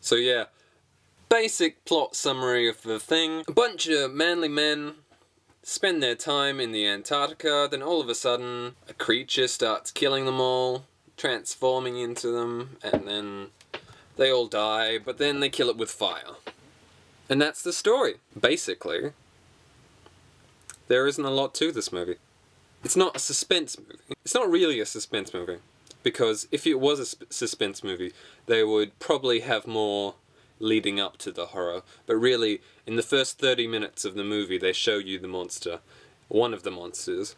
So yeah, basic plot summary of The Thing. A bunch of manly men spend their time in the Antarctica, then all of a sudden a creature starts killing them all, transforming into them, and then they all die, but then they kill it with fire. And that's the story, basically. There isn't a lot to this movie. It's not a suspense movie. It's not really a suspense movie, because if it was a suspense movie, they would probably have more leading up to the horror. But really, in the first 30 minutes of the movie, they show you the monster. One of the monsters.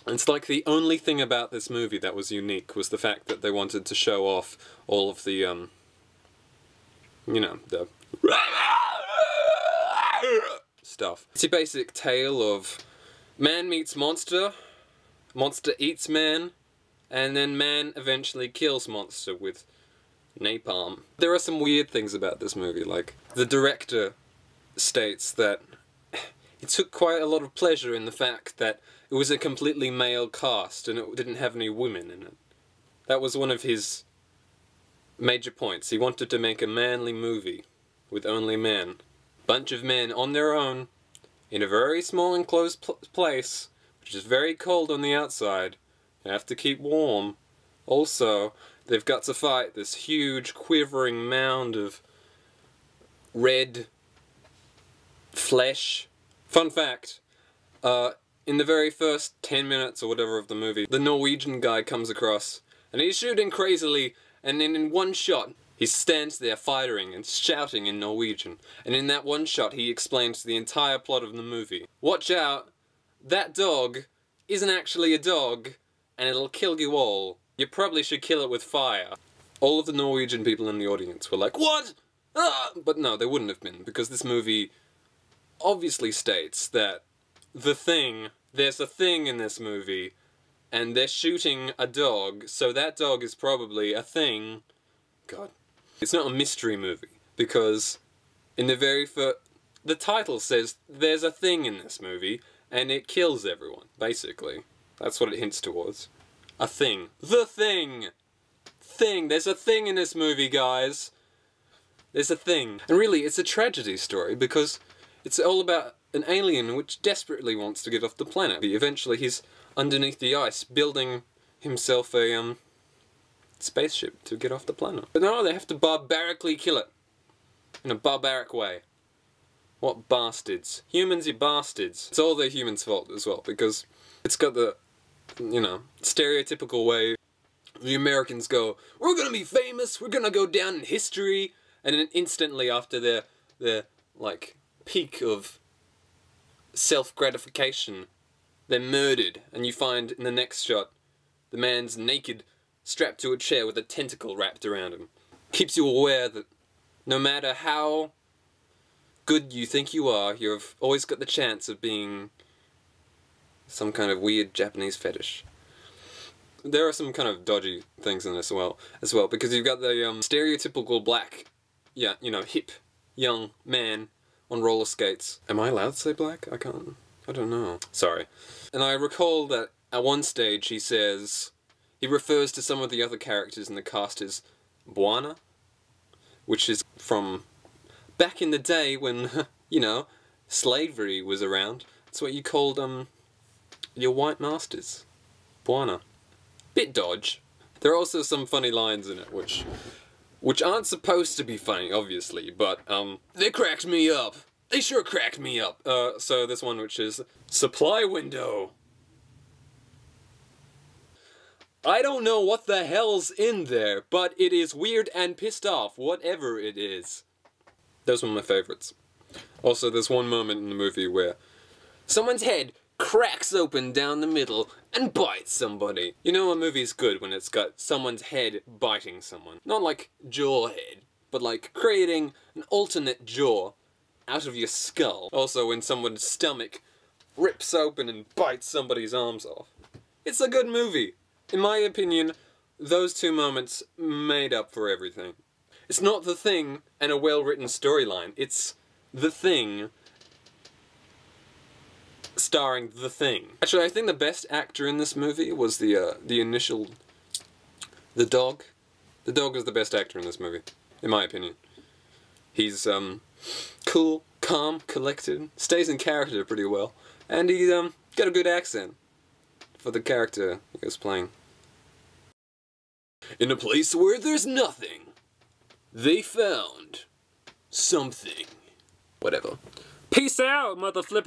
And it's like the only thing about this movie that was unique was the fact that they wanted to show off all of the, you know, the stuff. It's a basic tale of man meets monster, monster eats man, and then man eventually kills monster with napalm. There are some weird things about this movie, like the director states that he took quite a lot of pleasure in the fact that it was a completely male cast and it didn't have any women in it. That was one of his major points. He wanted to make a manly movie with only men. Bunch of men on their own in a very small enclosed place, which is very cold on the outside. They have to keep warm. Also, they've got to fight this huge quivering mound of red flesh. Fun fact, in the very first 10 minutes or whatever of the movie, the Norwegian guy comes across and he's shooting crazily, and then in one shot he stands there firing and shouting in Norwegian, and in that one shot he explains the entire plot of the movie. Watch out, that dog isn't actually a dog and it'll kill you all. You probably should kill it with fire. All of the Norwegian people in the audience were like, what? Ah! But no, they wouldn't have been, because this movie obviously states that there's a thing in this movie, and they're shooting a dog, so that dog is probably a thing. God. It's not a mystery movie, because in the very first... the title says there's a thing in this movie, and it kills everyone, basically. That's what it hints towards. A thing. The thing! Thing! There's a thing in this movie, guys! There's a thing. And really, it's a tragedy story, because it's all about an alien which desperately wants to get off the planet. Eventually, he's underneath the ice, building himself a, spaceship to get off the planet. But no, they have to barbarically kill it. In a barbaric way. What bastards. Humans, you bastards. It's all the humans' fault as well, because it's got the, you know, stereotypical way the Americans go, we're gonna be famous, we're gonna go down in history, and then instantly after their like, peak of self-gratification, they're murdered, and you find in the next shot, the man's naked, strapped to a chair with a tentacle wrapped around him. Keeps you aware that no matter how good you think you are, you've always got the chance of being some kind of weird Japanese fetish. There are some kind of dodgy things in this as well, because you've got the stereotypical black, yeah, you know, hip, young man on roller skates. Am I allowed to say black? I don't know. Sorry. And I recall that at one stage he says, he refers to some of the other characters in the cast as Buana, which is from back in the day when, you know, slavery was around. That's what you called, your white masters. Buana. Bit dodge. There are also some funny lines in it, which aren't supposed to be funny, obviously, but, they cracked me up. They sure cracked me up. So this one which is, supply window. I don't know what the hell's in there, but it is weird and pissed off, whatever it is. Those were my favorites. Also, there's one moment in the movie where someone's head cracks open down the middle and bites somebody. You know a movie's good when it's got someone's head biting someone. Not like jaw head, but like creating an alternate jaw out of your skull. Also when someone's stomach rips open and bites somebody's arms off. It's a good movie. In my opinion, those two moments made up for everything. It's not The Thing and a well-written storyline, it's The Thing starring The Thing. Actually, I think the best actor in this movie was the dog. The dog is the best actor in this movie, in my opinion. He's cool, calm, collected, stays in character pretty well, and he got a good accent for the character he was playing. In a place where there's nothing, they found something. Whatever. Peace out, mother flipper.